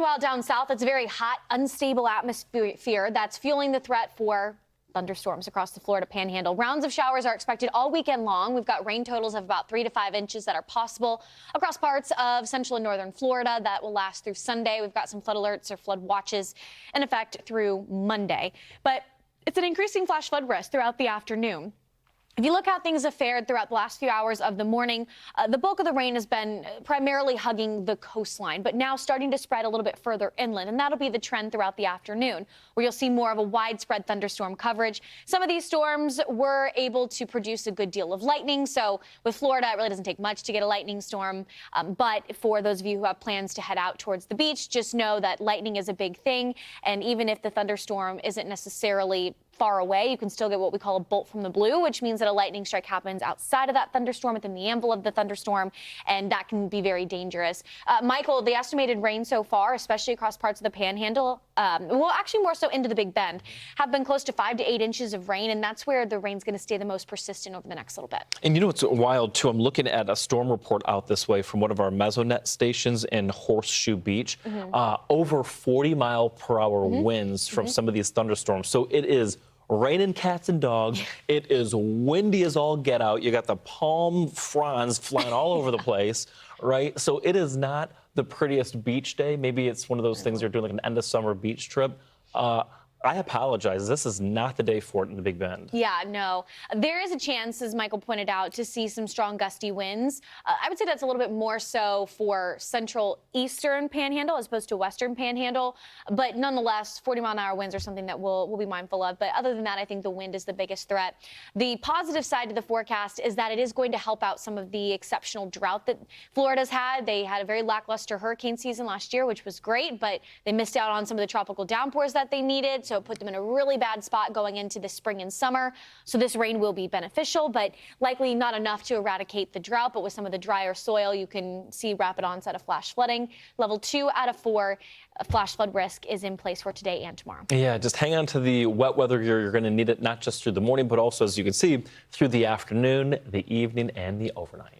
While down south, it's a very hot, unstable atmosphere that's fueling the threat for thunderstorms across the Florida Panhandle. Rounds of showers are expected all weekend long. We've got rain totals of about 3 to 5 inches that are possible across parts of central and northern Florida. That will last through Sunday. We've got some flood alerts or flood watches in effect through Monday. But it's an increasing flash flood risk throughout the afternoon. If you look how things have fared throughout the last few hours of the morning, the bulk of the rain has been primarily hugging the coastline, but now starting to spread a little bit further inland. And that'll be the trend throughout the afternoon, where you'll see more of a widespread thunderstorm coverage. Some of these storms were able to produce a good deal of lightning. So with Florida, it really doesn't take much to get a lightning storm. But for those of you who have plans to head out towards the beach, just know that lightning is a big thing. And even if the thunderstorm isn't necessarily far away, you can still get what we call a bolt from the blue, which means that a lightning strike happens outside of that thunderstorm, within the envelope of the thunderstorm, and that can be very dangerous. Michael, the estimated rain so far, especially across parts of the Panhandle, well, actually more so into the Big Bend, have been close to 5 to 8 inches of rain, and that's where the rain's going to stay the most persistent over the next little bit. And you know what's wild, too? I'm looking at a storm report out this way from one of our Mesonet stations in Horseshoe Beach. Over 40-mile-per-hour winds from some of these thunderstorms. So it is raining cats and dogs. It is windy as all get out. You got the palm fronds flying all over the place, right? So it is not the prettiest beach day. Maybe it's one of those things you're doing like an end of summer beach trip. I apologize. This is not the day for it in the Big Bend. Yeah, no. There is a chance, as Michael pointed out, to see some strong gusty winds. I would say that's a little bit more so for central eastern Panhandle as opposed to western Panhandle. But nonetheless, 40-mile-an-hour winds are something that we'll be mindful of. But other than that, I think the wind is the biggest threat. The positive side of the forecast is that it is going to help out some of the exceptional drought that Florida's had. They had a very lackluster hurricane season last year, which was great, but they missed out on some of the tropical downpours that they needed. So it put them in a really bad spot going into the spring and summer. So this rain will be beneficial, but likely not enough to eradicate the drought. But with some of the drier soil, you can see rapid onset of flash flooding. Level 2 out of 4 flash flood risk is in place for today and tomorrow. Yeah, just hang on to the wet weather gear. You're going to need it not just through the morning, but also, as you can see, through the afternoon, the evening, and the overnight.